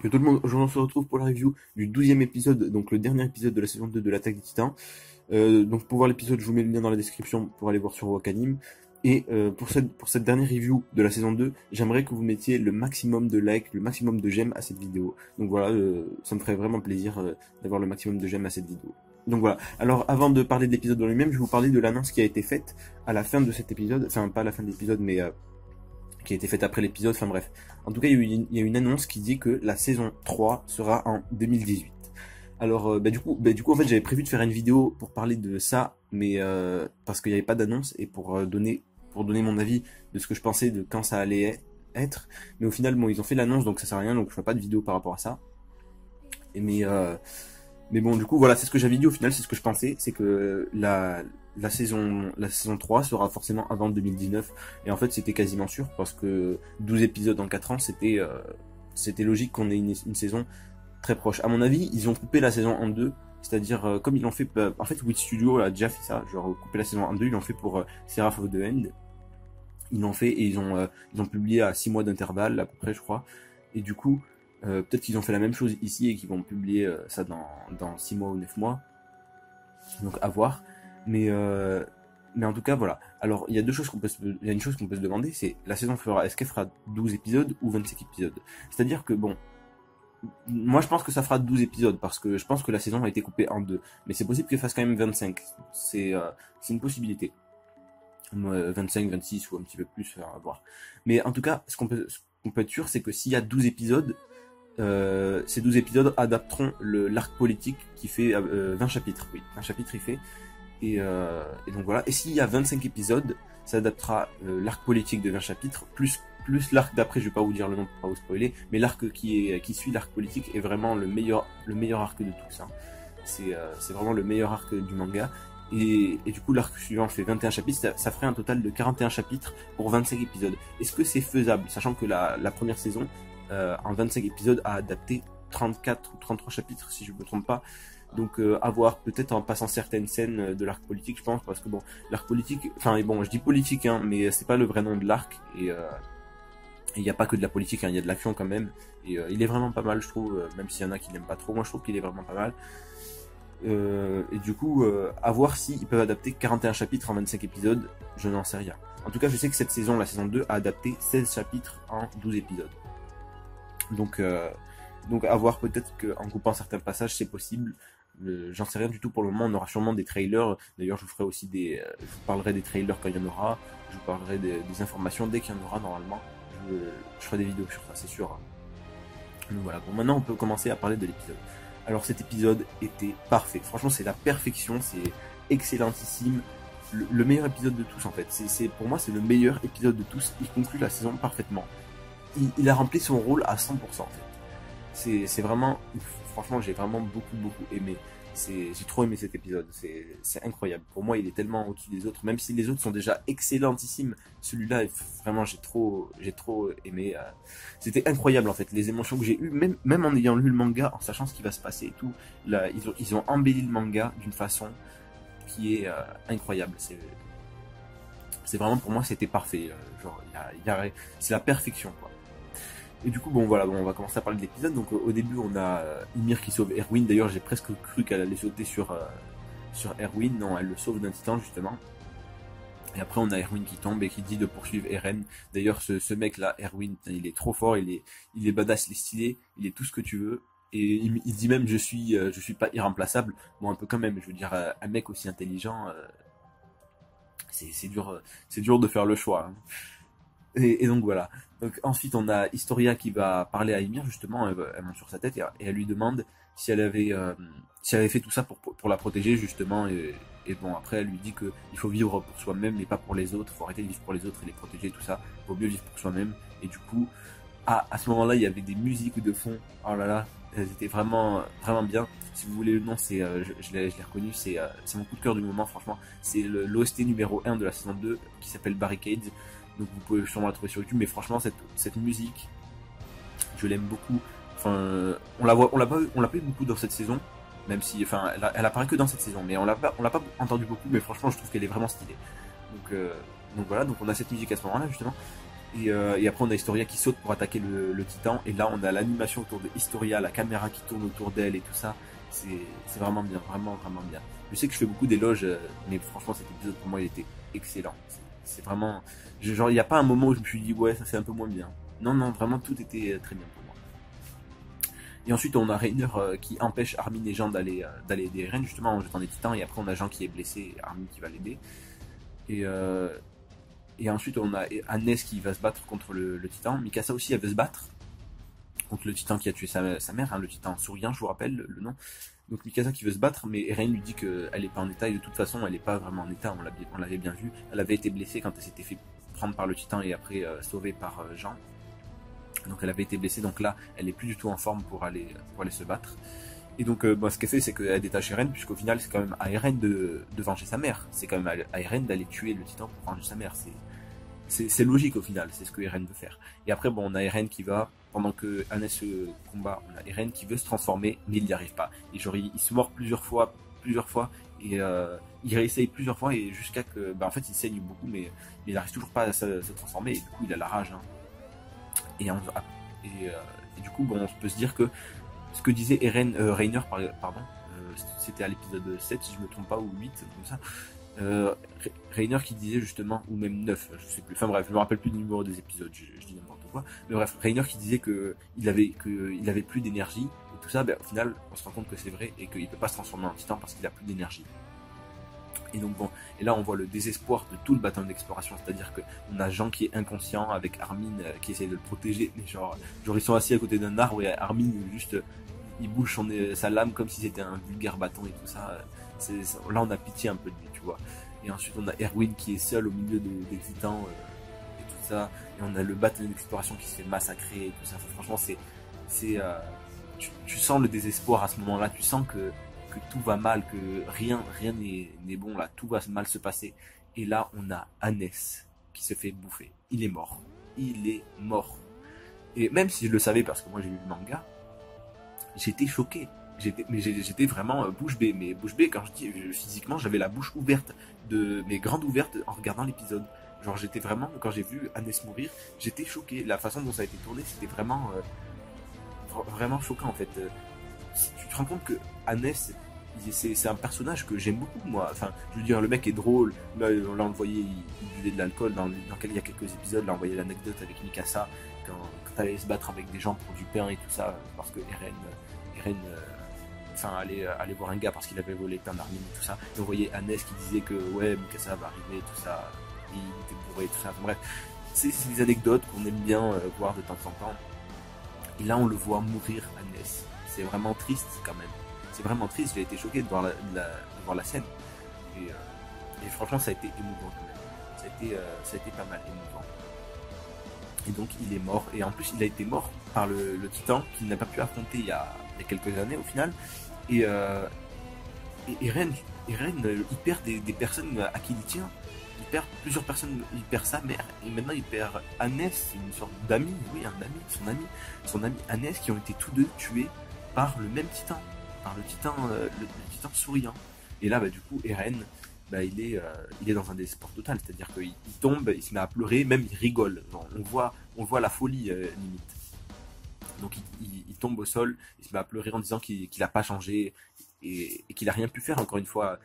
Que tout le monde, on se retrouve pour la review du 12e épisode, donc le dernier épisode de la saison 2 de l'Attaque des Titans. Donc pour voir l'épisode, je vous mets le lien dans la description pour aller voir sur Wakanim. Et pour cette dernière review de la saison 2, j'aimerais que vous mettiez le maximum de likes, le maximum de j'aime à cette vidéo. Donc voilà, ça me ferait vraiment plaisir d'avoir le maximum de j'aime à cette vidéo. Donc voilà, alors avant de parler de l'épisode en lui-même, je vais vous parler de l'annonce qui a été faite à la fin de cet épisode, enfin pas à la fin de l'épisode, mais qui a été faite après l'épisode, enfin bref. En tout cas, il y a une annonce qui dit que la saison 3 sera en 2018. Alors, du coup, en fait, j'avais prévu de faire une vidéo pour parler de ça, mais parce qu'il n'y avait pas d'annonce et pour donner mon avis de ce que je pensais de quand ça allait être. Mais au final, bon, ils ont fait l'annonce, donc ça sert à rien, donc je ferai pas de vidéo par rapport à ça. Et mais bon, du coup, voilà, c'est ce que j'avais dit au final, c'est ce que je pensais, c'est que la saison 3 sera forcément avant 2019. Et en fait, c'était quasiment sûr, parce que 12 épisodes en 4 ans, c'était logique qu'on ait une saison très proche. À mon avis, ils ont coupé la saison en deux, c'est-à-dire, comme ils l'ont fait, en fait, Wit Studio a déjà fait ça, genre, couper la saison en deux, ils l'ont fait pour Seraph of the End. Ils l'ont fait et ils ont publié à 6 mois d'intervalle, à peu près, je crois. Et du coup, peut-être qu'ils ont fait la même chose ici et qu'ils vont publier ça dans 6 mois ou 9 mois. Donc à voir. Mais en tout cas, voilà. Alors, il y a une chose qu'on peut se demander, c'est la saison est-ce qu'elle fera 12 épisodes ou 25 épisodes? C'est-à-dire que bon, moi je pense que ça fera 12 épisodes parce que je pense que la saison a été coupée en deux. Mais c'est possible qu'elle fasse quand même 25. C'est une possibilité. 25, 26 ou un petit peu plus, à voir. Mais en tout cas, ce qu'on peut être sûr, c'est que s'il y a 12 épisodes, ces 12 épisodes adapteront l'arc politique qui fait 20 chapitres. Oui, 20 chapitres il fait. Et donc voilà. Et s'il y a 25 épisodes, ça adaptera l'arc politique de 20 chapitres, plus l'arc d'après, je vais pas vous dire le nom pour pas vous spoiler, mais l'arc qui suit l'arc politique est vraiment le meilleur arc de tout ça. C'est vraiment le meilleur arc du manga. Et du coup, l'arc suivant fait 21 chapitres, ça ferait un total de 41 chapitres pour 25 épisodes. Est-ce que c'est faisable, sachant que la première saison, en 25 épisodes, a adapté 34 ou 33 chapitres, si je me trompe pas. Donc, à voir, peut-être en passant certaines scènes de l'arc politique, je pense, parce que bon, l'arc politique, enfin, bon, je dis politique, hein, mais c'est pas le vrai nom de l'arc, et il n'y a pas que de la politique, hein, il y a de l'action quand même, et il est vraiment pas mal, je trouve, même s'il y en a qui n'aiment pas trop, moi je trouve qu'il est vraiment pas mal. Et du coup, à voir s'ils peuvent adapter 41 chapitres en 25 épisodes, je n'en sais rien. En tout cas, je sais que cette saison, la saison 2, a adapté 16 chapitres en 12 épisodes. Donc à voir, peut-être qu'en coupant certains passages, c'est possible. J'en sais rien du tout pour le moment, on aura sûrement des trailers. D'ailleurs, je vous ferai aussi je vous parlerai des trailers quand il y en aura. Je vous parlerai des informations dès qu'il y en aura normalement. Je ferai des vidéos sur ça, c'est sûr. Donc voilà, bon, maintenant on peut commencer à parler de l'épisode. Alors cet épisode était parfait. Franchement, c'est la perfection, c'est excellentissime. Le meilleur épisode de tous en fait. Pour moi, c'est le meilleur épisode de tous. Il conclut la saison parfaitement. Il a rempli son rôle à 100% en fait. C'est vraiment, franchement, j'ai vraiment beaucoup aimé. J'ai trop aimé cet épisode. C'est incroyable. Pour moi, il est tellement au-dessus des autres. Même si les autres sont déjà excellentissimes, celui-là, vraiment, j'ai trop aimé. C'était incroyable en fait. Les émotions que j'ai eues, même en ayant lu le manga, en sachant ce qui va se passer et tout. Là, ils ont embelli le manga d'une façon qui est incroyable. C'est vraiment, pour moi, c'était parfait. Genre, c'est la perfection quoi. Et du coup, bon voilà, on va commencer à parler de l'épisode. Donc au début, on a Ymir qui sauve Erwin. D'ailleurs, j'ai presque cru qu'elle allait sauter sur Erwin. Non, elle le sauve d'un titan justement. Et après, on a Erwin qui tombe et qui dit de poursuivre Eren. D'ailleurs, ce mec-là, Erwin, il est trop fort. Il est badass, il est stylé, il est tout ce que tu veux. Et il dit même, je suis pas irremplaçable. Bon, un peu quand même. Je veux dire, un mec aussi intelligent, c'est dur de faire le choix. Hein. Et donc voilà. Donc ensuite on a Historia qui va parler à Ymir justement, elle monte sur sa tête et elle lui demande si elle avait fait tout ça pour la protéger justement et bon après elle lui dit que il faut vivre pour soi-même et pas pour les autres, faut arrêter de vivre pour les autres et les protéger tout ça, faut mieux vivre pour soi-même et du coup à ce moment-là il y avait des musiques de fond, oh là là, elles étaient vraiment bien. Si vous voulez le nom, c'est je l'ai reconnu, c'est mon coup de cœur du moment franchement, c'est l'OST numéro 1 de la saison 2 qui s'appelle Barricades. Donc vous pouvez sûrement la trouver sur YouTube, mais franchement cette musique, je l'aime beaucoup. Enfin, on l'a pas eu beaucoup dans cette saison, même si, enfin, elle apparaît que dans cette saison, mais on l'a pas entendu beaucoup, mais franchement je trouve qu'elle est vraiment stylée. Donc voilà, donc on a cette musique à ce moment-là justement. Et après on a Historia qui saute pour attaquer le titan, et là on a l'animation autour de Historia, la caméra qui tourne autour d'elle et tout ça, c'est vraiment bien, vraiment bien. Je sais que je fais beaucoup d'éloges, mais franchement cet épisode pour moi il était excellent. C'est vraiment, genre il n'y a pas un moment où je me suis dit ouais ça c'est un peu moins bien. Non, vraiment tout était très bien pour moi. Et ensuite on a Reiner qui empêche Armin et Jean d'aller aider Eren justement en jetant des titans, et après on a Jean qui est blessé et Armin qui va l'aider. Et ensuite on a Hannes qui va se battre contre le titan. Mikasa aussi elle veut se battre contre le titan qui a tué sa mère, hein, le titan souriant, je vous rappelle le nom. Donc Mikasa qui veut se battre, mais Eren lui dit qu'elle est pas en état, et de toute façon elle est pas vraiment en état, on l'avait bien vu. Elle avait été blessée quand elle s'était fait prendre par le titan et après sauvée par Jean. Donc elle avait été blessée, donc là elle est plus du tout en forme pour aller se battre. Et donc ce qu'elle fait, c'est qu'elle détache Eren, puisqu'au final c'est quand même à Eren de venger sa mère. C'est quand même à Eren d'aller tuer le titan pour venger sa mère. C'est logique au final, c'est ce que Eren veut faire. Et après on a Eren qui va, pendant que Hannes se combat, on a Eren qui veut se transformer, mais il n'y arrive pas. Et genre il se mord plusieurs fois, et il réessaye plusieurs fois, et jusqu'à que, en fait il saigne beaucoup, mais il n'arrive toujours pas à se transformer, et du coup il a la rage. Hein. Et du coup on peut se dire que ce que disait Reiner, pardon, c'était à l'épisode 7 si je me trompe pas, ou 8, comme ça. Reiner qui disait justement, ou même 9, je sais plus, enfin bref, je me rappelle plus du numéro des épisodes, je dis n'importe quoi, mais bref, Reiner qui disait qu'il avait plus d'énergie, et tout ça, au final, on se rend compte que c'est vrai, et qu'il peut pas se transformer en titan parce qu'il a plus d'énergie. Et donc bon, et là on voit le désespoir de tout le bataillon d'exploration, c'est-à-dire que on a Jean qui est inconscient avec Armin qui essaye de le protéger, mais genre ils sont assis à côté d'un arbre et Armin juste il bouge sa lame comme si c'était un vulgaire bâton et tout ça. Là on a pitié un peu de lui, tu vois. Et ensuite on a Erwin qui est seul au milieu des titans et tout ça, et on a le bataillon d'exploration qui se fait massacrer et tout ça. Enfin, franchement tu sens le désespoir à ce moment-là, tu sens que tout va mal, que rien n'est bon là, tout va mal se passer. Et là, on a Hannes qui se fait bouffer. Il est mort. Et même si je le savais parce que moi j'ai lu le manga, j'étais choqué. J'étais vraiment bouche bée. Mais bouche bée, quand je dis physiquement, j'avais la bouche ouverte, mais grande ouverte en regardant l'épisode. Genre j'étais vraiment, quand j'ai vu Hannes mourir, j'étais choqué. La façon dont ça a été tourné, c'était vraiment choquant en fait. Tu te rends compte que Hannes, c'est un personnage que j'aime beaucoup moi. Enfin, je veux dire, le mec est drôle. Là on le voyait, il buvait de l'alcool dans il y a quelques épisodes. Là on voyait l'anecdote avec Mikasa quand elle allait se battre avec des gens pour du pain et tout ça, parce que Eren allait voir un gars parce qu'il avait volé le pain d'Armin et tout ça. Et on voyait Hannes qui disait que ouais, Mikasa va arriver, tout ça. Il était bourré et tout ça. Enfin, bref, c'est des anecdotes qu'on aime bien voir de temps en temps. Et là on le voit mourir, Hannes. C'est vraiment triste quand même. C'est vraiment triste, j'ai été choqué de voir la scène. Et franchement, ça a été émouvant quand même. Ça a été pas mal émouvant. Et donc, il est mort. Et en plus, il a été mort par le titan qu'il n'a pas pu affronter il y a quelques années au final. Et Eren, il perd des personnes à qui il tient. Il perd plusieurs personnes, il perd sa mère. Et maintenant, il perd Hannes, une sorte d'ami, oui, un ami, son ami Hannes, qui ont été tous deux tués par le même titan. Le titan souriant. Et là, du coup, Eren, il est dans un désespoir total, c'est-à-dire qu'il tombe, il se met à pleurer, même il rigole. Genre, on voit la folie limite. Donc il tombe au sol, il se met à pleurer en disant qu'il n'a pas changé et qu'il n'a rien pu faire, encore une fois,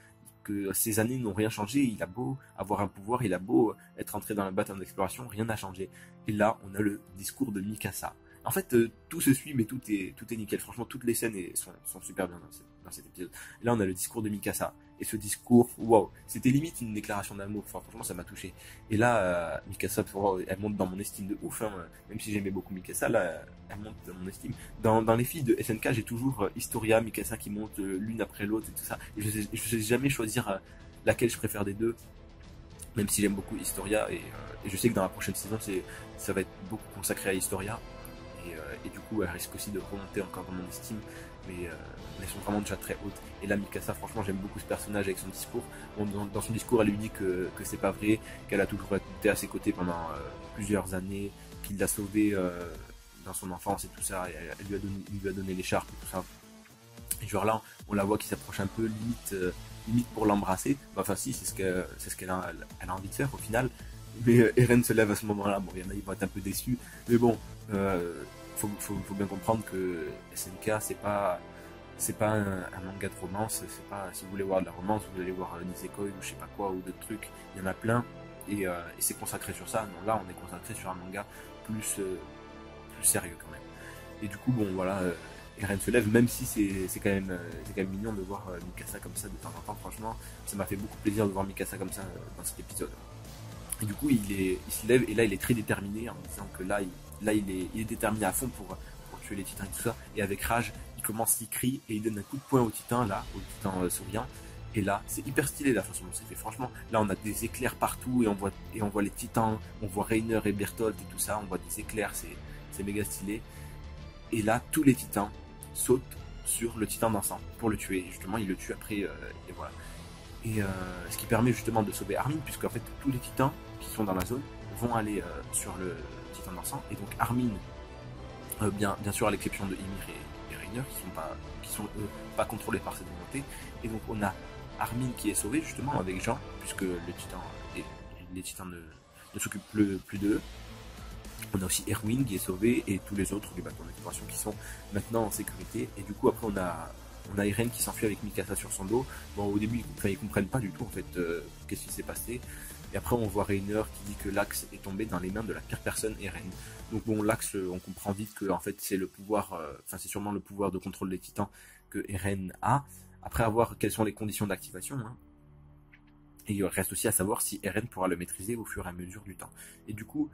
que ces années n'ont rien changé. Il a beau avoir un pouvoir, il a beau être entré dans la bataille d'exploration, rien n'a changé. Et là, on a le discours de Mikasa. En fait, tout se suit, mais tout est nickel. Franchement, toutes les scènes sont super bien dans cet épisode. Et là, on a le discours de Mikasa. Et ce discours, waouh, c'était limite une déclaration d'amour. Enfin, franchement, ça m'a touché. Et là, Mikasa, elle monte dans mon estime de ouf. Hein. Même si j'aimais beaucoup Mikasa, là, elle monte dans mon estime. Dans les filles de SNK, j'ai toujours Historia, Mikasa qui montent l'une après l'autre et tout ça. Et je sais jamais choisir laquelle je préfère des deux. Même si j'aime beaucoup Historia. Et je sais que dans la prochaine saison, ça va être beaucoup consacré à Historia. Et du coup elle risque aussi de remonter encore dans mon estime, mais elles sont vraiment déjà très hautes. Et là, Mikasa, franchement, j'aime beaucoup ce personnage avec son discours. Bon, dans son discours, elle lui dit que c'est pas vrai, qu'elle a toujours été à ses côtés pendant plusieurs années, qu'il l'a sauvé dans son enfance et tout ça, et il lui a donné l'écharpe et tout ça. Et genre là, on la voit qui s'approche un peu, limite pour l'embrasser. Enfin si, c'est ce qu'elle a envie de faire au final. Mais Eren se lève à ce moment-là. Bon, il y en a, ils vont être un peu déçus. Mais bon, faut bien comprendre que SNK, c'est pas un manga de romance. C'est pas, si vous voulez voir de la romance, vous allez voir Nisekoi ou je sais pas quoi, ou d'autres trucs. Il y en a plein. Et c'est consacré sur ça. Non, là, on est consacré sur un manga plus sérieux quand même. Et du coup, bon, voilà, Eren se lève, même si c'est quand même mignon de voir Mikasa comme ça de temps en temps. Franchement, ça m'a fait beaucoup plaisir de voir Mikasa comme ça dans cet épisode. Et du coup, il se lève et là, il est très déterminé en disant que il est déterminé à fond pour tuer les titans et tout ça. Et avec rage, il commence, il crie et il donne un coup de poing au titan, là, au titan souriant. Et là, c'est hyper stylé la façon dont c'est fait. Franchement, là, on a des éclairs partout et on voit les titans, on voit Reiner et Bertholdt et tout ça. On voit des éclairs, c'est méga stylé. Et là, tous les titans sautent sur le titan dansant pour le tuer. Et justement, il le tue après, et voilà. Et ce qui permet justement de sauver Armin, puisque en fait, tous les titans qui sont dans la zone vont aller sur le titan dansant. Et donc Armin, bien sûr à l'exception de Ymir et Reiner, qui sont eux pas contrôlés par cette volonté. Et donc on a Armin qui est sauvé justement avec Jean, puisque les titans ne s'occupent plus d'eux. On a aussi Erwin qui est sauvé et tous les autres du bâton d'exploration qui sont maintenant en sécurité. Et du coup après on a Eren qui s'enfuit avec Mikasa sur son dos. Bon, au début, ils comprennent pas du tout en fait qu'est-ce qui s'est passé. Et après, on voit Reiner qui dit que l'Axe est tombé dans les mains de la pire personne, Eren. Donc bon, l'Axe, on comprend vite que en fait c'est le pouvoir, c'est sûrement le pouvoir de contrôle des Titans que Eren a. Après, à voir quelles sont les conditions d'activation. Hein. Et il reste aussi à savoir si Eren pourra le maîtriser au fur et à mesure du temps. Et du coup,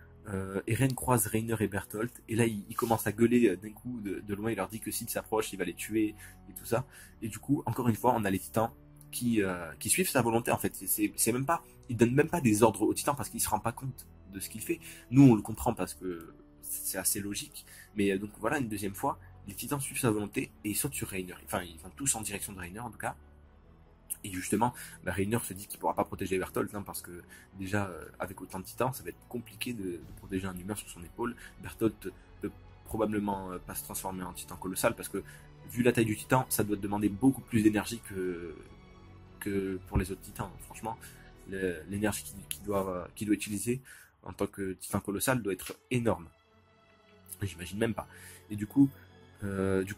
Eren croise Reiner et Bertholdt, et là il commence à gueuler d'un coup de loin, il leur dit que s'ils s'approchent, il va les tuer, et tout ça. Et du coup, encore une fois, on a les titans qui suivent sa volonté, en fait. C'est même pas, il donne même pas des ordres aux titans parce qu'il se rend pas compte de ce qu'il fait. Nous, on le comprend parce que c'est assez logique. Mais donc voilà, une deuxième fois, les titans suivent sa volonté et ils sautent sur Reiner. Enfin, ils vont tous en direction de Reiner, en tout cas. Et justement, Reiner se dit qu'il pourra pas protéger Bertholdt, hein, parce que déjà, avec autant de titans, ça va être compliqué de protéger un humain sur son épaule. Bertholdt peut probablement pas se transformer en titan colossal, parce que vu la taille du titan, ça doit demander beaucoup plus d'énergie que pour les autres titans. Franchement, l'énergie qu'il doit utiliser en tant que titan colossal doit être énorme. J'imagine même pas. Et du coup,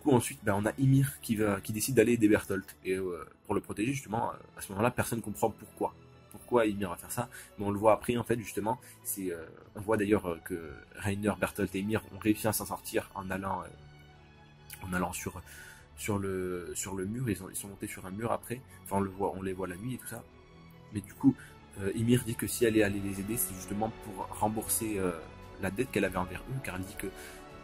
ensuite, on a Ymir qui décide d'aller aider Bertholdt. Et pour le protéger, justement, à ce moment-là, personne comprend pourquoi Ymir va faire ça. Mais on le voit après, en fait, justement. On voit d'ailleurs que Reiner, Bertholdt et Ymir ont réussi à s'en sortir en allant sur le mur. Ils sont montés sur un mur après. Enfin, on les voit la nuit et tout ça. Mais du coup, Ymir dit que si elle est allée les aider, c'est justement pour rembourser la dette qu'elle avait envers eux, car elle dit que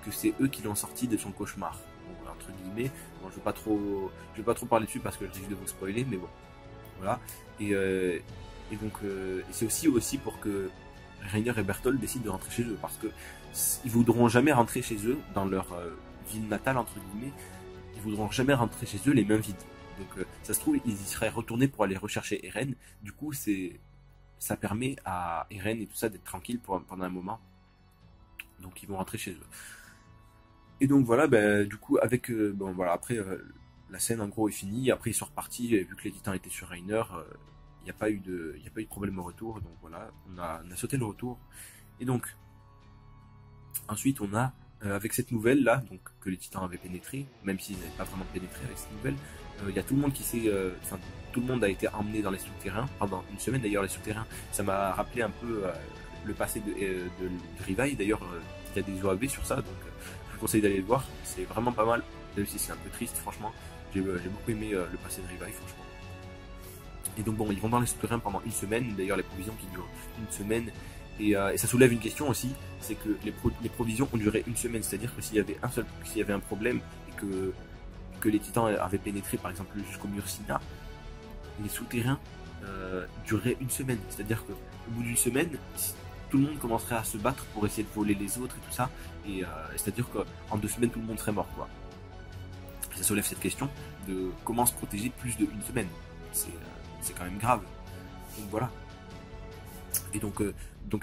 c'est eux qui l'ont sorti de son cauchemar. Bon, entre guillemets. Bon, je vais pas trop parler dessus parce que je risque de vous spoiler, mais bon, voilà. Et donc, c'est aussi pour que Reiner et Bertholdt décident de rentrer chez eux, parce que ils voudront jamais rentrer chez eux dans leur ville natale, entre guillemets. Ils voudront jamais rentrer chez eux les mains vides. Donc, ça se trouve, ils y seraient retournés pour aller rechercher Eren. Du coup, ça permet à Eren et tout ça d'être tranquille pendant un moment. Donc, ils vont rentrer chez eux. Et donc voilà, du coup avec après la scène en gros est finie. Après ils sont repartis, vu que les titans étaient sur Reiner, il n'y a pas eu de problème au retour. Donc voilà, on a sauté le retour. Et donc ensuite on a avec cette nouvelle là, donc que les titans avaient pénétré, même s'ils n'avaient pas vraiment pénétré avec cette nouvelle, il y a tout le monde tout le monde a été emmené dans les souterrains pendant une semaine. D'ailleurs les souterrains, ça m'a rappelé un peu le passé de Rivaille. D'ailleurs il y a des OAV sur ça, donc je vous conseille d'aller le voir, c'est vraiment pas mal, même si c'est un peu triste, franchement. J'ai beaucoup aimé le passé de Rivaille, franchement. Et donc bon, ils vont dans les souterrains pendant une semaine, d'ailleurs les provisions qui durent une semaine, et ça soulève une question aussi, c'est que les provisions ont duré une semaine, c'est-à-dire que s'il y avait un problème, et que les titans avaient pénétré par exemple jusqu'au mur Sina, les souterrains dureraient une semaine, c'est-à-dire qu'au bout d'une semaine, tout le monde commencerait à se battre pour essayer de voler les autres et tout ça, et c'est-à-dire qu'en 2 semaines tout le monde serait mort, quoi. Ça soulève cette question de comment se protéger plus d'une semaine. C'est quand même grave. Donc voilà. Et donc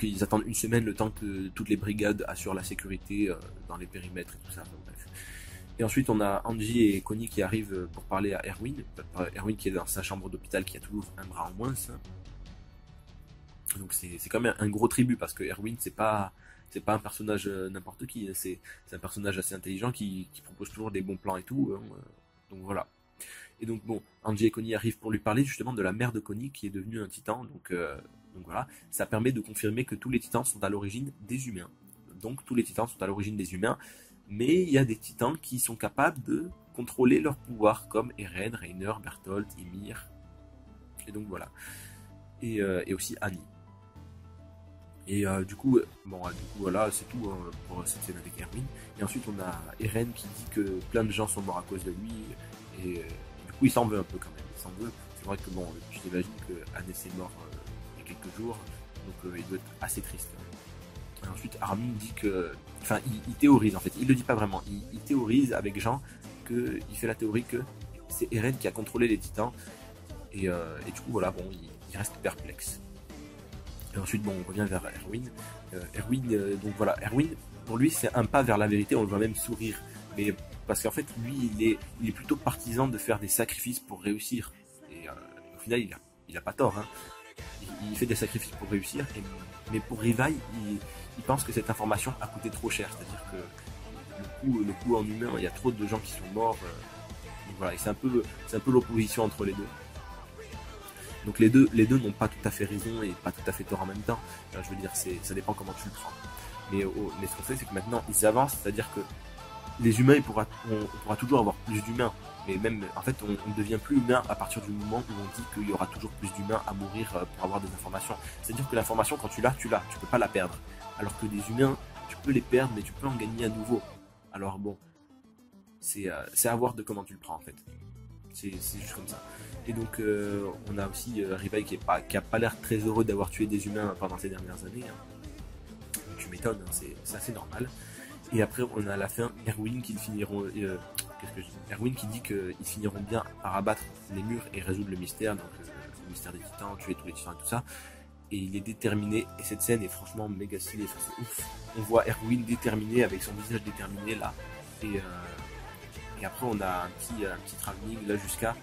ils attendent une semaine, le temps que toutes les brigades assurent la sécurité dans les périmètres et tout ça. Donc, bref. Et ensuite on a Angie et Connie qui arrivent pour parler à Erwin. Erwin qui est dans sa chambre d'hôpital, qui a toujours un bras en moins. Ça. Donc c'est quand même un gros tribut parce que Erwin c'est pas un personnage n'importe qui, c'est un personnage assez intelligent qui propose toujours des bons plans et tout, hein, donc voilà. Et donc bon, Angie et Connie arrivent pour lui parler justement de la mère de Connie qui est devenue un titan, donc voilà, ça permet de confirmer que tous les titans sont à l'origine des humains. Donc tous les titans sont à l'origine des humains, mais il y a des titans qui sont capables de contrôler leur pouvoir, comme Eren, Reiner, Bertholdt, Ymir, et donc voilà. Et aussi Annie. Et du coup, voilà, c'est tout hein, pour cette scène avec Erwin. Et ensuite, on a Eren qui dit que plein de gens sont morts à cause de lui. Et du coup, il s'en veut un peu quand même. Il s'en veut. C'est vrai que bon, je t'imagine que Hannes est mort il y a quelques jours. Donc il doit être assez triste quand même. Et ensuite, Armin dit que. Enfin, il théorise en fait. Il le dit pas vraiment. Il théorise avec Jean il fait la théorie que c'est Eren qui a contrôlé les titans. Et du coup, voilà, bon, il reste perplexe. Et ensuite, bon, on revient vers Erwin. Donc voilà, Erwin, pour lui, c'est un pas vers la vérité, on le voit même sourire. Mais parce qu'en fait, lui, il est plutôt partisan de faire des sacrifices pour réussir. Et au final, il a pas tort. Hein. Il fait des sacrifices pour réussir, mais pour Rivai, il pense que cette information a coûté trop cher. C'est-à-dire que le coût en humain, il y a trop de gens qui sont morts. Donc voilà, et c'est un peu l'opposition entre les deux. Donc les deux n'ont pas tout à fait raison et pas tout à fait tort en même temps. Je veux dire, ça dépend comment tu le prends. Mais ce qu'on sait, c'est que maintenant, ils avancent, c'est-à-dire que les humains, on pourra toujours avoir plus d'humains. Mais même, en fait, on ne devient plus humain à partir du moment où on dit qu'il y aura toujours plus d'humains à mourir pour avoir des informations. C'est-à-dire que l'information, quand tu l'as, tu peux pas la perdre. Alors que des humains, tu peux les perdre, mais tu peux en gagner à nouveau. Alors bon, c'est à voir de comment tu le prends en fait. C'est juste comme ça. Et donc on a aussi Rivai qui a pas l'air très heureux d'avoir tué des humains pendant ces dernières années. Hein. Tu m'étonnes, hein, c'est assez normal. Et après on a à la fin Erwin qui finiront. Erwin qui dit qu'ils finiront bien par abattre les murs et résoudre le mystère, donc le mystère des titans, tuer tous les titans et tout ça. Et il est déterminé. Et cette scène est franchement méga stylée. Enfin, c'est ouf. On voit Erwin déterminé avec son visage déterminé là. Et après on a un petit travelling là jusqu'à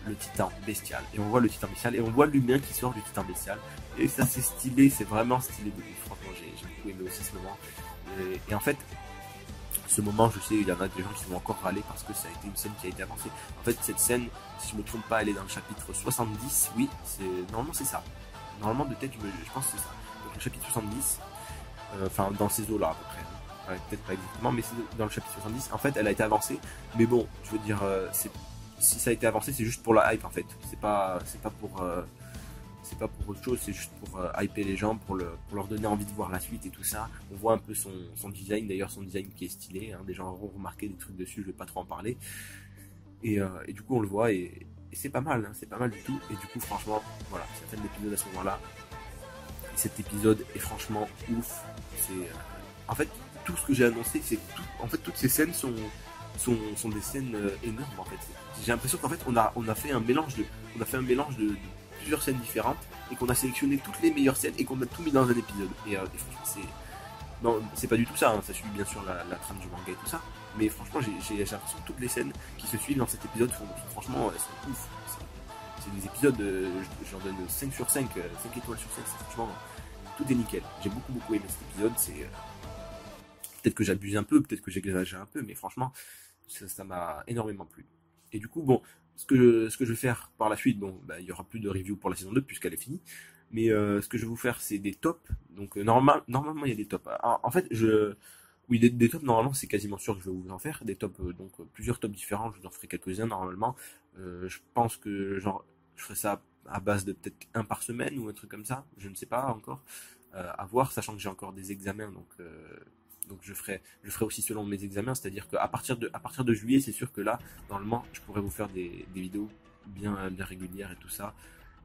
le titan bestial. Et on voit le titan bestial et on voit l'humain qui sort du titan bestial. Et ça c'est stylé, c'est vraiment stylé de ouf. Franchement j'ai beaucoup aimé aussi ce moment. Et en fait, ce moment, je sais, il y en a des gens qui vont encore râler parce que ça a été une scène qui a été avancée. En fait, cette scène, si je me trompe pas, elle est dans le chapitre 70. Oui, normalement c'est ça. Normalement de tête, je pense que c'est ça. Donc le chapitre 70, enfin dans ces eaux-là à peu près. Ouais, peut-être pas exactement, mais c'est dans le chapitre 70. En fait, elle a été avancée, mais bon, je veux dire, si ça a été avancé, c'est juste pour la hype en fait. C'est pas pour autre chose, c'est juste pour hyper les gens, pour leur donner envie de voir la suite et tout ça. On voit un peu son design, d'ailleurs son design qui est stylé, hein. Des gens auront remarqué des trucs dessus, je vais pas trop en parler. Et du coup on le voit et c'est pas mal, hein, c'est pas mal du tout. Et du coup franchement, voilà, ça fait l'épisode à ce moment-là. Et cet épisode est franchement ouf. En fait, tout ce que j'ai annoncé, en fait toutes ces scènes sont des scènes énormes en fait. J'ai l'impression qu'en fait on a fait un mélange de plusieurs scènes différentes et qu'on a sélectionné toutes les meilleures scènes et qu'on a tout mis dans un épisode. Et franchement c'est pas du tout ça, hein. Ça suit bien sûr la trame du manga et tout ça, mais franchement j'ai l'impression que toutes les scènes qui se suivent dans cet épisode franchement elles sont ouf. C'est des épisodes, j'en donne 5 sur 5, 5 étoiles sur 5, franchement tout est nickel. J'ai beaucoup aimé cet épisode, peut-être que j'abuse un peu, peut-être que j'exagère un peu, mais franchement ça m'a énormément plu. Et du coup bon, ce que je vais faire par la suite, bon, il y aura plus de review pour la saison 2 puisqu'elle est finie. Mais ce que je vais vous faire, c'est des tops. Donc normalement, il y a des tops. Alors, en fait, oui, des tops, normalement, c'est quasiment sûr que je vais vous en faire. Des tops, donc plusieurs tops différents. Je vous en ferai quelques-uns normalement. Je pense que genre, je ferai ça à base de peut-être un par semaine ou un truc comme ça. Je ne sais pas encore. À voir, sachant que j'ai encore des examens, donc je ferai aussi selon mes examens, c'est-à-dire qu'à partir de juillet, c'est sûr que là, normalement, je pourrais vous faire des vidéos bien régulières et tout ça.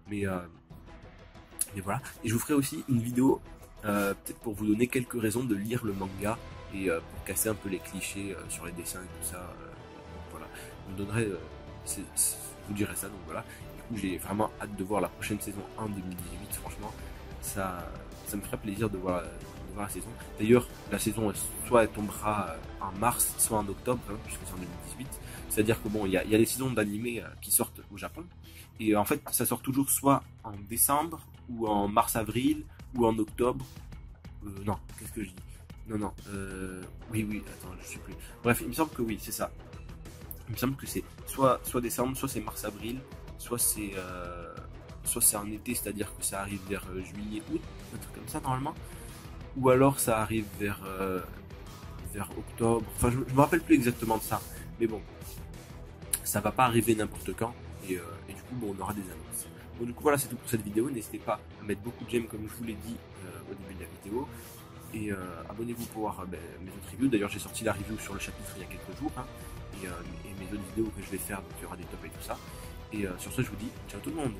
Mais voilà. Et je vous ferai aussi une vidéo, peut-être pour vous donner quelques raisons de lire le manga et pour casser un peu les clichés sur les dessins et tout ça. Donc voilà. Je vous donnerai, je vous dirai ça. Donc voilà. Du coup, j'ai vraiment hâte de voir la prochaine saison 1 2018. Franchement, ça me ferait plaisir de voir voir la saison. D'ailleurs, la saison, soit elle tombera en mars, soit en octobre, hein, puisque c'est en 2018. C'est-à-dire que bon, il y a des saisons d'animés qui sortent au Japon. Et en fait, ça sort toujours soit en décembre, ou en mars-avril, ou en octobre. Non, qu'est-ce que je dis? Non, oui, attends, je sais plus. Bref, il me semble que oui, c'est ça. Il me semble que c'est soit décembre, soit c'est mars-avril, soit c'est en été, c'est-à-dire que ça arrive vers juillet, août, un truc comme ça normalement. Ou alors ça arrive vers octobre. Enfin, je me rappelle plus exactement de ça. Mais bon, ça va pas arriver n'importe quand. Et du coup, bon, on aura des annonces. Bon, du coup, voilà, c'est tout pour cette vidéo. N'hésitez pas à mettre beaucoup de j'aime comme je vous l'ai dit au début de la vidéo. Et abonnez-vous pour voir mes autres reviews. D'ailleurs, j'ai sorti la review sur le chapitre il y a quelques jours. Hein, et mes autres vidéos que je vais faire, donc il y aura des tops et tout ça. Et sur ce, je vous dis ciao tout le monde.